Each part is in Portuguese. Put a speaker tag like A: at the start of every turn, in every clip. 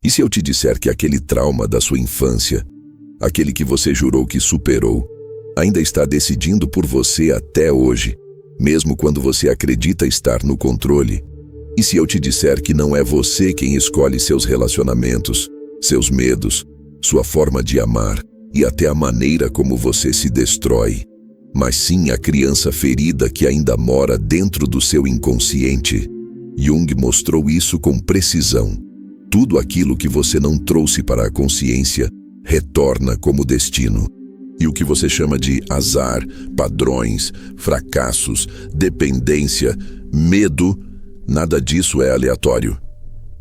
A: E se eu te disser que aquele trauma da sua infância, aquele que você jurou que superou, ainda está decidindo por você até hoje, mesmo quando você acredita estar no controle? E se eu te disser que não é você quem escolhe seus relacionamentos, seus medos, sua forma de amar e até a maneira como você se destrói, mas sim a criança ferida que ainda mora dentro do seu inconsciente? Jung mostrou isso com precisão. Tudo aquilo que você não trouxe para a consciência retorna como destino. E o que você chama de azar, padrões, fracassos, dependência, medo, nada disso é aleatório.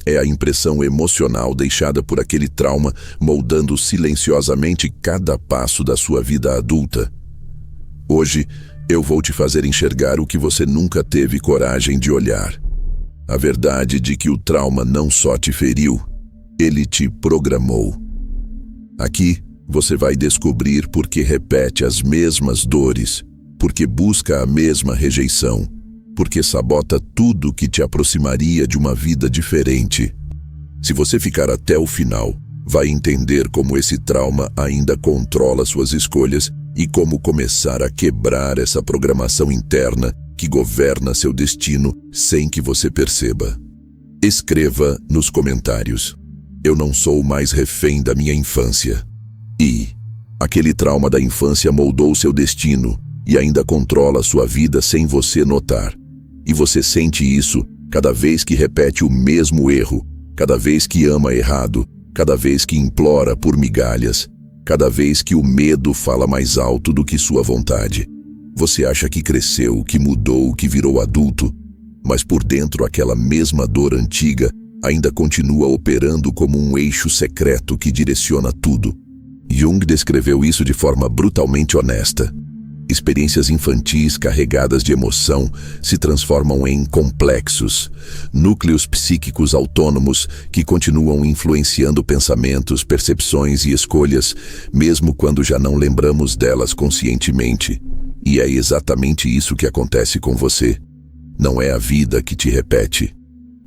A: É a impressão emocional deixada por aquele trauma, moldando silenciosamente cada passo da sua vida adulta. Hoje, eu vou te fazer enxergar o que você nunca teve coragem de olhar. A verdade de que o trauma não só te feriu, ele te programou. Aqui, você vai descobrir por que repete as mesmas dores, por que busca a mesma rejeição, por que sabota tudo que te aproximaria de uma vida diferente. Se você ficar até o final, vai entender como esse trauma ainda controla suas escolhas e como começar a quebrar essa programação interna que governa seu destino sem que você perceba. Escreva nos comentários: eu não sou mais refém da minha infância. E aquele trauma da infância moldou seu destino e ainda controla sua vida sem você notar. E você sente isso cada vez que repete o mesmo erro, cada vez que ama errado, cada vez que implora por migalhas, cada vez que o medo fala mais alto do que sua vontade. Você acha que cresceu, que mudou, que virou adulto, mas por dentro aquela mesma dor antiga ainda continua operando como um eixo secreto que direciona tudo. Jung descreveu isso de forma brutalmente honesta. Experiências infantis carregadas de emoção se transformam em complexos, núcleos psíquicos autônomos que continuam influenciando pensamentos, percepções e escolhas, mesmo quando já não lembramos delas conscientemente. E é exatamente isso que acontece com você. Não é a vida que te repete,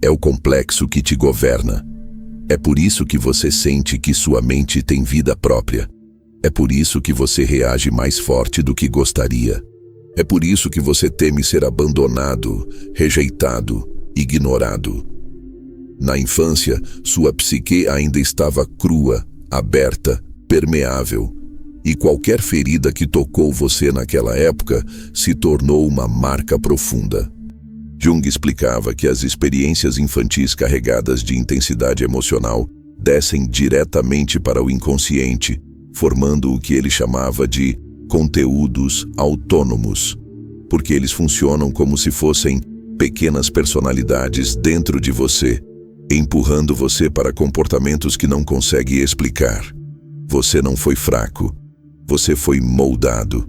A: é o complexo que te governa. É por isso que você sente que sua mente tem vida própria. É por isso que você reage mais forte do que gostaria. É por isso que você teme ser abandonado, rejeitado, ignorado. Na infância, sua psique ainda estava crua, aberta, permeável. E qualquer ferida que tocou você naquela época se tornou uma marca profunda. Jung explicava que as experiências infantis carregadas de intensidade emocional descem diretamente para o inconsciente, formando o que ele chamava de conteúdos autônomos, porque eles funcionam como se fossem pequenas personalidades dentro de você, empurrando você para comportamentos que não consegue explicar. Você não foi fraco, você foi moldado,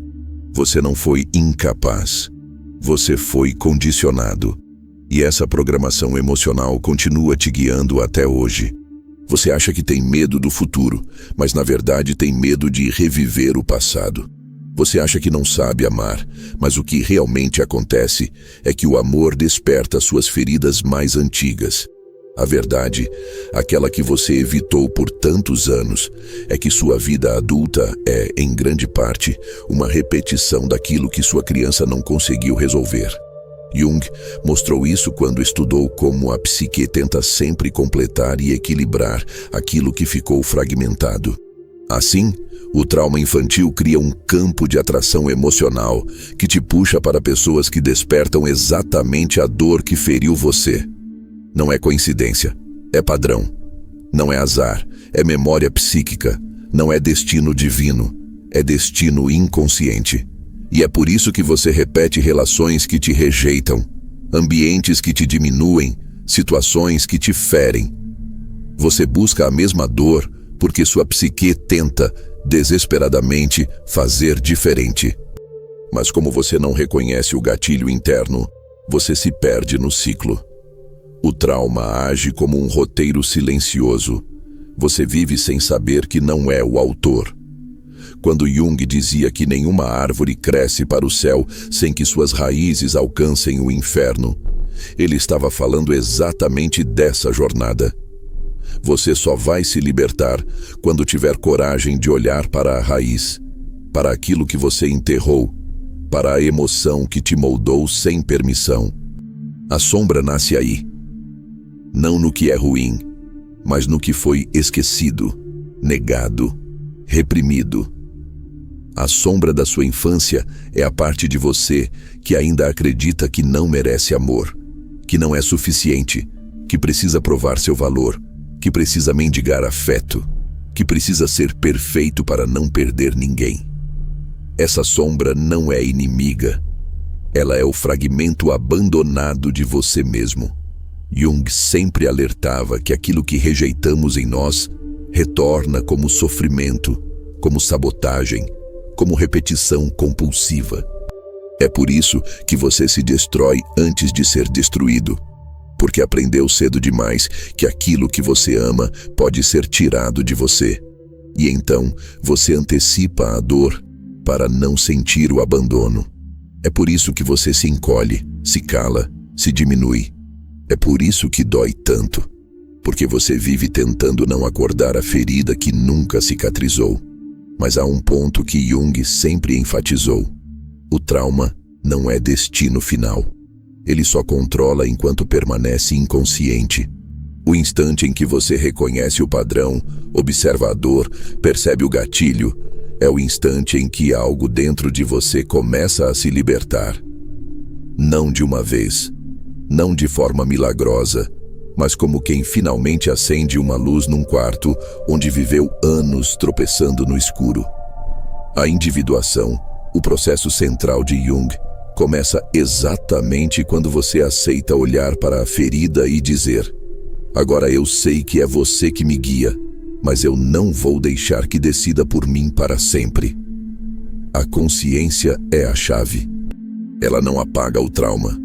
A: você não foi incapaz, você foi condicionado. E essa programação emocional continua te guiando até hoje. Você acha que tem medo do futuro, mas na verdade tem medo de reviver o passado. Você acha que não sabe amar, mas o que realmente acontece é que o amor desperta suas feridas mais antigas. A verdade, aquela que você evitou por tantos anos, é que sua vida adulta é, em grande parte, uma repetição daquilo que sua criança não conseguiu resolver. Jung mostrou isso quando estudou como a psique tenta sempre completar e equilibrar aquilo que ficou fragmentado. Assim, o trauma infantil cria um campo de atração emocional que te puxa para pessoas que despertam exatamente a dor que feriu você. Não é coincidência, é padrão. Não é azar, é memória psíquica. Não é destino divino, é destino inconsciente. E é por isso que você repete relações que te rejeitam, ambientes que te diminuem, situações que te ferem. Você busca a mesma dor porque sua psique tenta, desesperadamente, fazer diferente. Mas como você não reconhece o gatilho interno, você se perde no ciclo. O trauma age como um roteiro silencioso. Você vive sem saber que não é o autor. Quando Jung dizia que nenhuma árvore cresce para o céu sem que suas raízes alcancem o inferno, ele estava falando exatamente dessa jornada. você só vai se libertar quando tiver coragem de olhar para a raiz, para aquilo que você enterrou, para a emoção que te moldou sem permissão. A sombra nasce aí, não no que é ruim, mas no que foi esquecido, negado, reprimido. A sombra da sua infância é a parte de você que ainda acredita que não merece amor, que não é suficiente, que precisa provar seu valor, que precisa mendigar afeto, que precisa ser perfeito para não perder ninguém. Essa sombra não é inimiga. Ela é o fragmento abandonado de você mesmo. Jung sempre alertava que aquilo que rejeitamos em nós retorna como sofrimento, como sabotagem, como repetição compulsiva. É por isso que você se destrói antes de ser destruído, porque aprendeu cedo demais que aquilo que você ama pode ser tirado de você. E então você antecipa a dor para não sentir o abandono. É por isso que você se encolhe, se cala, se diminui. É por isso que dói tanto, porque você vive tentando não acordar a ferida que nunca cicatrizou. Mas há um ponto que Jung sempre enfatizou: o trauma não é destino final. Ele só controla enquanto permanece inconsciente. O instante em que você reconhece o padrão, observa a dor, percebe o gatilho, é o instante em que algo dentro de você começa a se libertar. Não de uma vez, não de forma milagrosa, mas como quem finalmente acende uma luz num quarto onde viveu anos tropeçando no escuro. A individuação, o processo central de Jung, começa exatamente quando você aceita olhar para a ferida e dizer: agora eu sei que é você que me guia, mas eu não vou deixar que decida por mim para sempre. A consciência é a chave. Ela não apaga o trauma,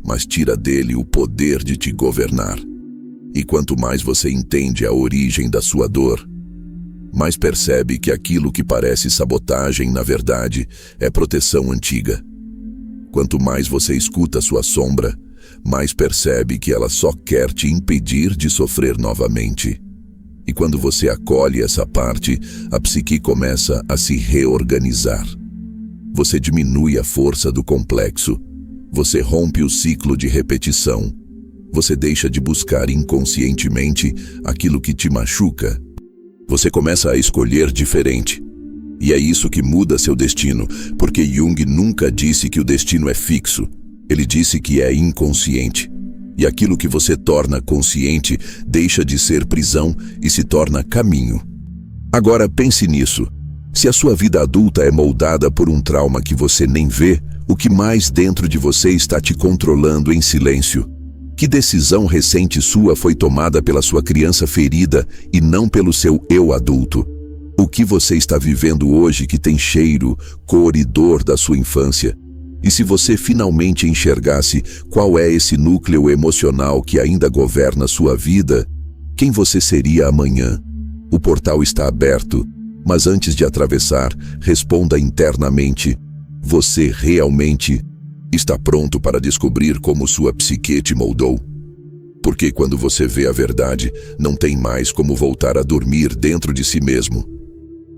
A: mas tira dele o poder de te governar. E quanto mais você entende a origem da sua dor, mais percebe que aquilo que parece sabotagem, na verdade, é proteção antiga. Quanto mais você escuta sua sombra, mais percebe que ela só quer te impedir de sofrer novamente. E quando você acolhe essa parte, a psique começa a se reorganizar. Você diminui a força do complexo. Você rompe o ciclo de repetição. Você deixa de buscar inconscientemente aquilo que te machuca. Você começa a escolher diferente. E é isso que muda seu destino, porque Jung nunca disse que o destino é fixo. Ele disse que é inconsciente. E aquilo que você torna consciente deixa de ser prisão e se torna caminho. Agora pense nisso. Se a sua vida adulta é moldada por um trauma que você nem vê, o que mais dentro de você está te controlando em silêncio? Que decisão recente sua foi tomada pela sua criança ferida e não pelo seu eu adulto? O que você está vivendo hoje que tem cheiro, cor e dor da sua infância? E se você finalmente enxergasse qual é esse núcleo emocional que ainda governa sua vida, quem você seria amanhã? O portal está aberto, mas antes de atravessar, responda internamente: você realmente está pronto para descobrir como sua psique te moldou? Porque quando você vê a verdade, não tem mais como voltar a dormir dentro de si mesmo.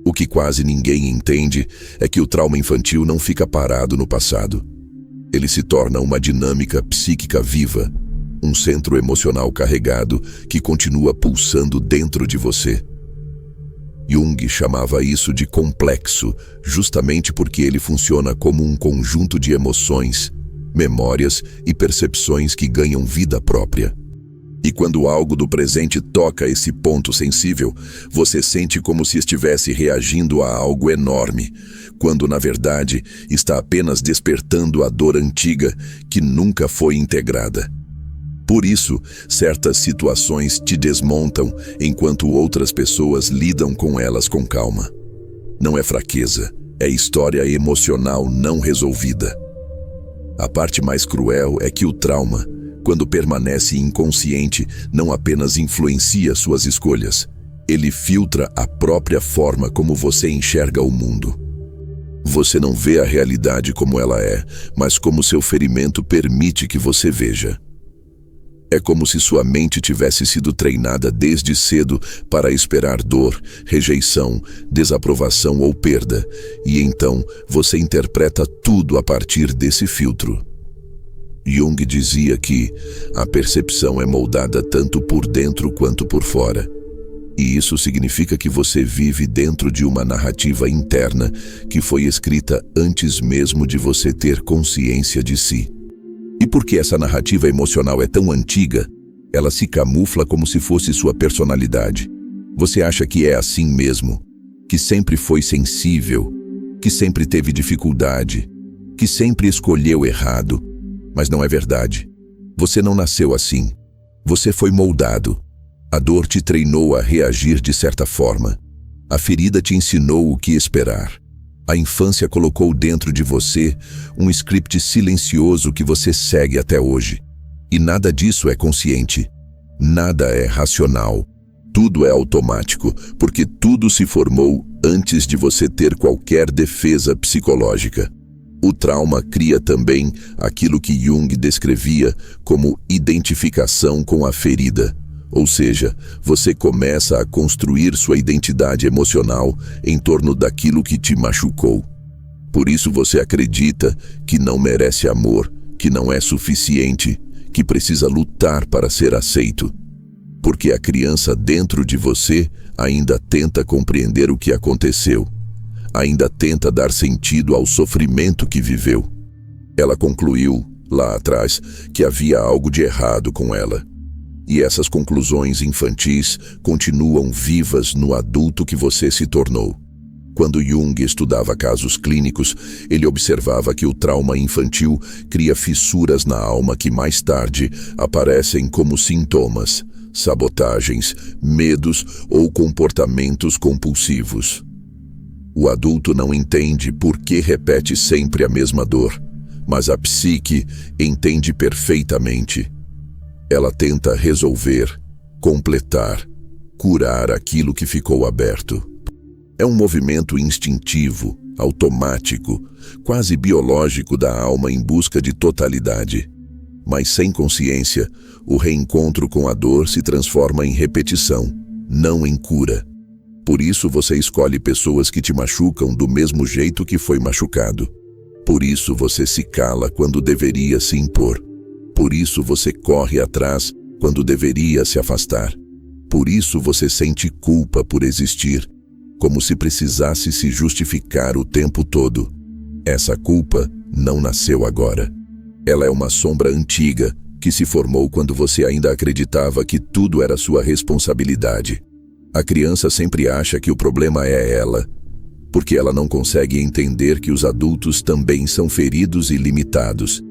A: O que quase ninguém entende é que o trauma infantil não fica parado no passado. Ele se torna uma dinâmica psíquica viva, um centro emocional carregado que continua pulsando dentro de você. Jung chamava isso de complexo, justamente porque ele funciona como um conjunto de emoções, memórias e percepções que ganham vida própria. E quando algo do presente toca esse ponto sensível, você sente como se estivesse reagindo a algo enorme, quando na verdade está apenas despertando a dor antiga que nunca foi integrada. Por isso, certas situações te desmontam enquanto outras pessoas lidam com elas com calma. Não é fraqueza, é história emocional não resolvida. A parte mais cruel é que o trauma, quando permanece inconsciente, não apenas influencia suas escolhas, ele filtra a própria forma como você enxerga o mundo. Você não vê a realidade como ela é, mas como seu ferimento permite que você veja. É como se sua mente tivesse sido treinada desde cedo para esperar dor, rejeição, desaprovação ou perda, e então você interpreta tudo a partir desse filtro. Jung dizia que a percepção é moldada tanto por dentro quanto por fora. E isso significa que você vive dentro de uma narrativa interna que foi escrita antes mesmo de você ter consciência de si. E porque essa narrativa emocional é tão antiga, ela se camufla como se fosse sua personalidade. Você acha que é assim mesmo, que sempre foi sensível, que sempre teve dificuldade, que sempre escolheu errado, mas não é verdade. Você não nasceu assim. Você foi moldado. A dor te treinou a reagir de certa forma. A ferida te ensinou o que esperar. A infância colocou dentro de você um script silencioso que você segue até hoje. E nada disso é consciente. Nada é racional. Tudo é automático, porque tudo se formou antes de você ter qualquer defesa psicológica. O trauma cria também aquilo que Jung descrevia como identificação com a ferida. Ou seja, você começa a construir sua identidade emocional em torno daquilo que te machucou. Por isso você acredita que não merece amor, que não é suficiente, que precisa lutar para ser aceito. Porque a criança dentro de você ainda tenta compreender o que aconteceu. Ainda tenta dar sentido ao sofrimento que viveu. Ela concluiu, lá atrás, que havia algo de errado com ela. E essas conclusões infantis continuam vivas no adulto que você se tornou. Quando Jung estudava casos clínicos, ele observava que o trauma infantil cria fissuras na alma que mais tarde aparecem como sintomas, sabotagens, medos ou comportamentos compulsivos. O adulto não entende por que repete sempre a mesma dor, mas a psique entende perfeitamente. Ela tenta resolver, completar, curar aquilo que ficou aberto. É um movimento instintivo, automático, quase biológico da alma em busca de totalidade. Mas sem consciência, o reencontro com a dor se transforma em repetição, não em cura. Por isso você escolhe pessoas que te machucam do mesmo jeito que foi machucado. Por isso você se cala quando deveria se impor. Por isso você corre atrás quando deveria se afastar. Por isso você sente culpa por existir, como se precisasse se justificar o tempo todo. Essa culpa não nasceu agora. Ela é uma sombra antiga que se formou quando você ainda acreditava que tudo era sua responsabilidade. A criança sempre acha que o problema é ela, porque ela não consegue entender que os adultos também são feridos e limitados.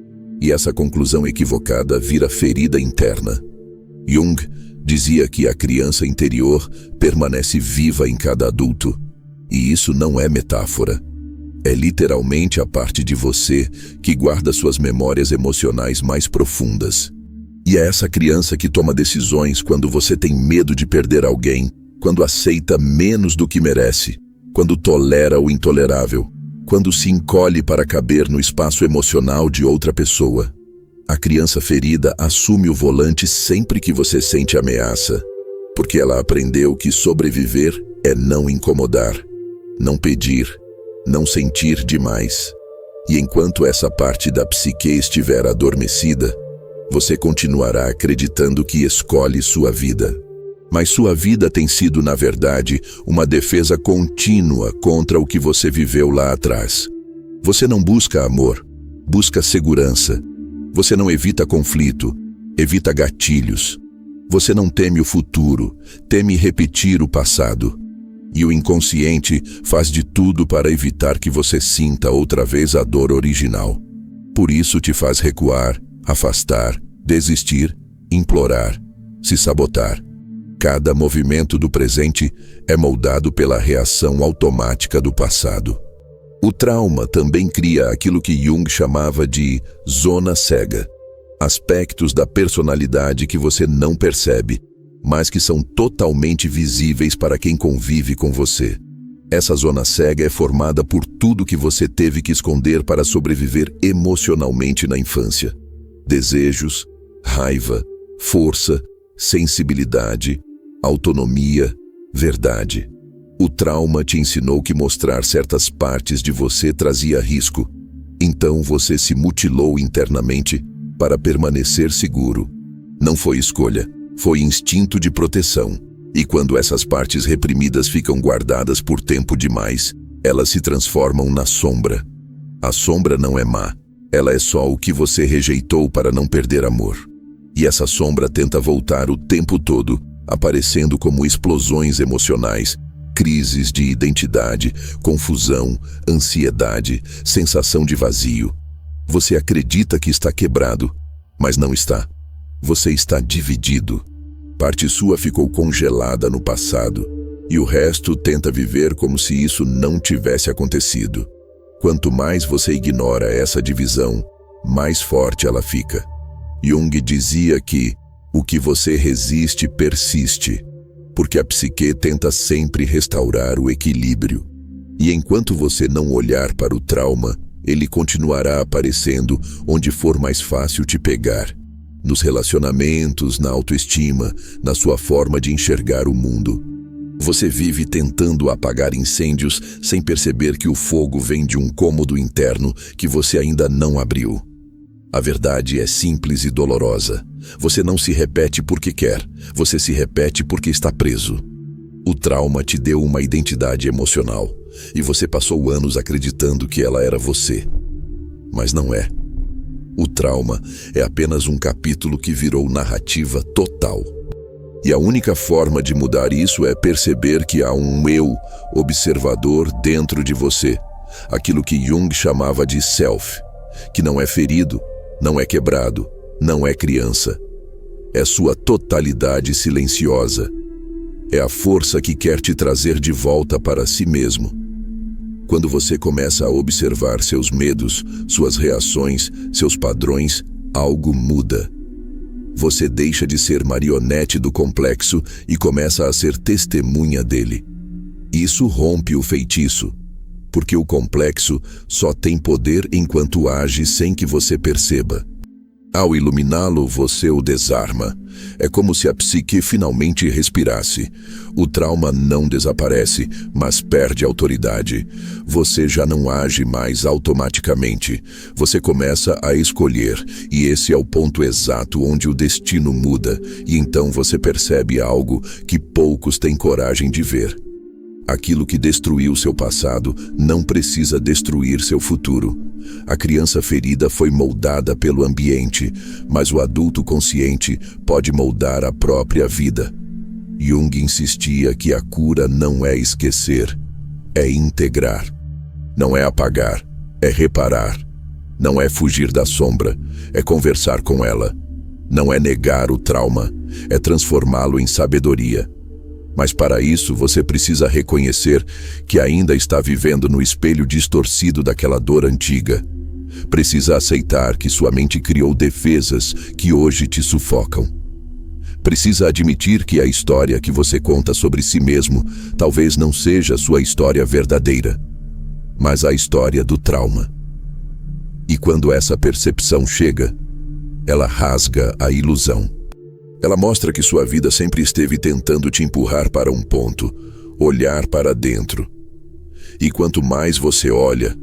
A: E essa conclusão equivocada vira ferida interna. Jung dizia que a criança interior permanece viva em cada adulto. E isso não é metáfora. É literalmente a parte de você que guarda suas memórias emocionais mais profundas. E é essa criança que toma decisões quando você tem medo de perder alguém, quando aceita menos do que merece, quando tolera o intolerável, quando se encolhe para caber no espaço emocional de outra pessoa. A criança ferida assume o volante sempre que você sente ameaça, porque ela aprendeu que sobreviver é não incomodar, não pedir, não sentir demais. E enquanto essa parte da psique estiver adormecida, você continuará acreditando que escolhe sua vida. Mas sua vida tem sido, na verdade, uma defesa contínua contra o que você viveu lá atrás. Você não busca amor, busca segurança. Você não evita conflito, evita gatilhos. Você não teme o futuro, teme repetir o passado. E o inconsciente faz de tudo para evitar que você sinta outra vez a dor original. Por isso te faz recuar, afastar, desistir, implorar, se sabotar. Cada movimento do presente é moldado pela reação automática do passado. O trauma também cria aquilo que Jung chamava de zona cega. Aspectos da personalidade que você não percebe, mas que são totalmente visíveis para quem convive com você. Essa zona cega é formada por tudo que você teve que esconder para sobreviver emocionalmente na infância. Desejos, raiva, força, sensibilidade, autonomia, verdade. O trauma te ensinou que mostrar certas partes de você trazia risco. Então você se mutilou internamente para permanecer seguro. Não foi escolha, foi instinto de proteção. E quando essas partes reprimidas ficam guardadas por tempo demais, elas se transformam na sombra. A sombra não é má, ela é só o que você rejeitou para não perder amor. E essa sombra tenta voltar o tempo todo, aparecendo como explosões emocionais, crises de identidade, confusão, ansiedade, sensação de vazio. Você acredita que está quebrado, mas não está. Você está dividido. Parte sua ficou congelada no passado, e o resto tenta viver como se isso não tivesse acontecido. Quanto mais você ignora essa divisão, mais forte ela fica. Jung dizia que o que você resiste persiste, porque a psique tenta sempre restaurar o equilíbrio. E enquanto você não olhar para o trauma, ele continuará aparecendo onde for mais fácil te pegar. Nos relacionamentos, na autoestima, na sua forma de enxergar o mundo. Você vive tentando apagar incêndios sem perceber que o fogo vem de um cômodo interno que você ainda não abriu. A verdade é simples e dolorosa. Você não se repete porque quer, você se repete porque está preso. O trauma te deu uma identidade emocional e você passou anos acreditando que ela era você. Mas não é. O trauma é apenas um capítulo que virou narrativa total. E a única forma de mudar isso é perceber que há um eu observador dentro de você, aquilo que Jung chamava de self, que não é ferido, não é quebrado, não é criança. É sua totalidade silenciosa. É a força que quer te trazer de volta para si mesmo. Quando você começa a observar seus medos, suas reações, seus padrões, algo muda. Você deixa de ser marionete do complexo e começa a ser testemunha dele. Isso rompe o feitiço, porque o complexo só tem poder enquanto age sem que você perceba. Ao iluminá-lo, você o desarma. É como se a psique finalmente respirasse. O trauma não desaparece, mas perde autoridade. Você já não age mais automaticamente. Você começa a escolher, e esse é o ponto exato onde o destino muda, e então você percebe algo que poucos têm coragem de ver. Aquilo que destruiu seu passado não precisa destruir seu futuro. A criança ferida foi moldada pelo ambiente, mas o adulto consciente pode moldar a própria vida. Jung insistia que a cura não é esquecer, é integrar. Não é apagar, é reparar. Não é fugir da sombra, é conversar com ela. Não é negar o trauma, é transformá-lo em sabedoria. Mas para isso você precisa reconhecer que ainda está vivendo no espelho distorcido daquela dor antiga. Precisa aceitar que sua mente criou defesas que hoje te sufocam. Precisa admitir que a história que você conta sobre si mesmo talvez não seja sua história verdadeira, mas a história do trauma. E quando essa percepção chega, ela rasga a ilusão. Ela mostra que sua vida sempre esteve tentando te empurrar para um ponto, olhar para dentro. E quanto mais você olha,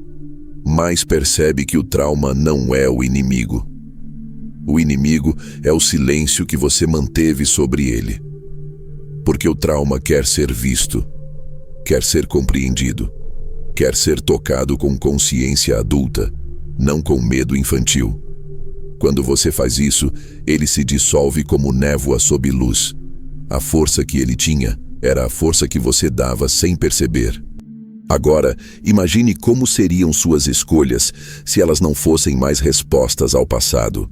A: mais percebe que o trauma não é o inimigo. O inimigo é o silêncio que você manteve sobre ele. Porque o trauma quer ser visto, quer ser compreendido, quer ser tocado com consciência adulta, não com medo infantil. Quando você faz isso, ele se dissolve como névoa sob luz. A força que ele tinha era a força que você dava sem perceber. Agora, imagine como seriam suas escolhas se elas não fossem mais respostas ao passado.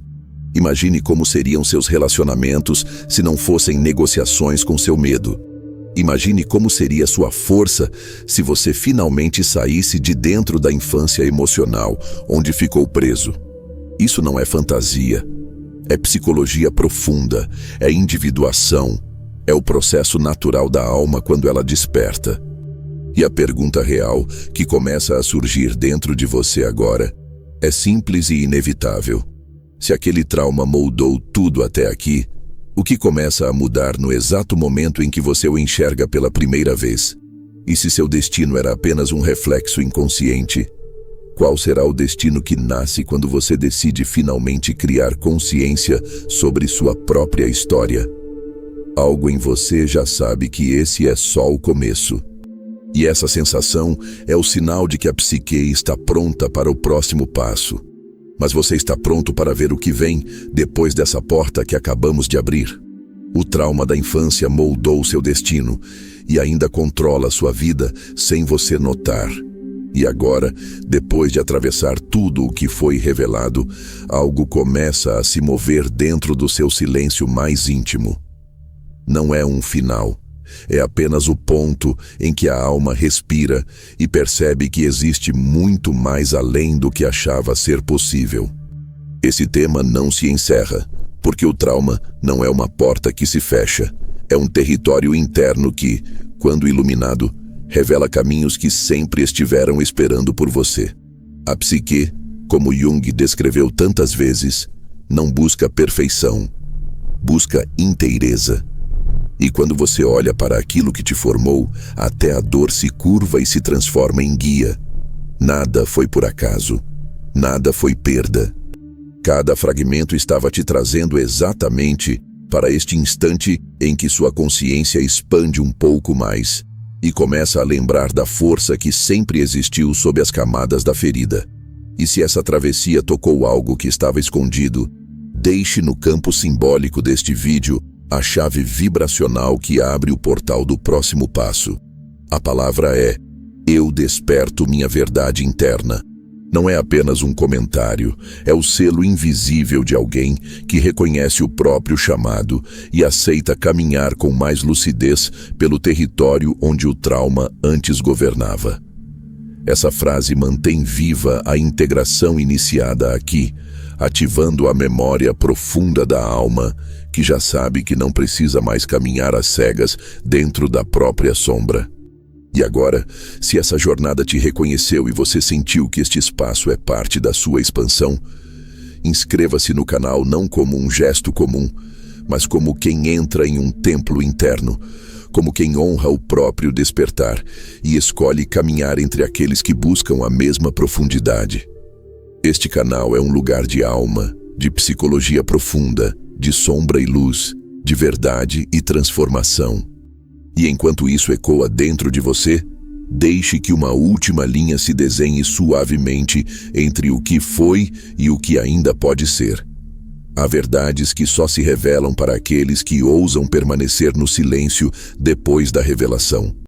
A: Imagine como seriam seus relacionamentos se não fossem negociações com seu medo. Imagine como seria sua força se você finalmente saísse de dentro da infância emocional, onde ficou preso. Isso não é fantasia, é psicologia profunda, é individuação, é o processo natural da alma quando ela desperta. E a pergunta real que começa a surgir dentro de você agora é simples e inevitável. Se aquele trauma moldou tudo até aqui, O que começa a mudar no exato momento em que você o enxerga pela primeira vez? E se seu destino era apenas um reflexo inconsciente, qual será o destino que nasce quando você decide finalmente criar consciência sobre sua própria história? Algo em você já sabe que esse é só o começo. E essa sensação é o sinal de que a psique está pronta para o próximo passo. Mas você está pronto para ver o que vem depois dessa porta que acabamos de abrir? O trauma da infância moldou seu destino e ainda controla sua vida sem você notar. E agora, depois de atravessar tudo o que foi revelado, algo começa a se mover dentro do seu silêncio mais íntimo. Não é um final. É apenas o ponto em que a alma respira e percebe que existe muito mais além do que achava ser possível. Esse tema não se encerra, porque o trauma não é uma porta que se fecha. É um território interno que, quando iluminado, revela caminhos que sempre estiveram esperando por você. A psique, como Jung descreveu tantas vezes, não busca perfeição, busca inteireza. E quando você olha para aquilo que te formou, até a dor se curva e se transforma em guia. Nada foi por acaso. Nada foi perda. Cada fragmento estava te trazendo exatamente para este instante em que sua consciência expande um pouco mais e começa a lembrar da força que sempre existiu sob as camadas da ferida. E se essa travessia tocou algo que estava escondido, deixe no campo simbólico deste vídeo a chave vibracional que abre o portal do próximo passo. A palavra é: eu desperto minha verdade interna. Não é apenas um comentário, é o selo invisível de alguém que reconhece o próprio chamado e aceita caminhar com mais lucidez pelo território onde o trauma antes governava. Essa frase mantém viva a integração iniciada aqui, ativando a memória profunda da alma, que já sabe que não precisa mais caminhar às cegas dentro da própria sombra. E agora, se essa jornada te reconheceu e você sentiu que este espaço é parte da sua expansão, inscreva-se no canal não como um gesto comum, mas como quem entra em um templo interno, como quem honra o próprio despertar e escolhe caminhar entre aqueles que buscam a mesma profundidade. Este canal é um lugar de alma, de psicologia profunda, de sombra e luz, de verdade e transformação. E enquanto isso ecoa dentro de você, deixe que uma última linha se desenhe suavemente entre o que foi e o que ainda pode ser. Há verdades que só se revelam para aqueles que ousam permanecer no silêncio depois da revelação.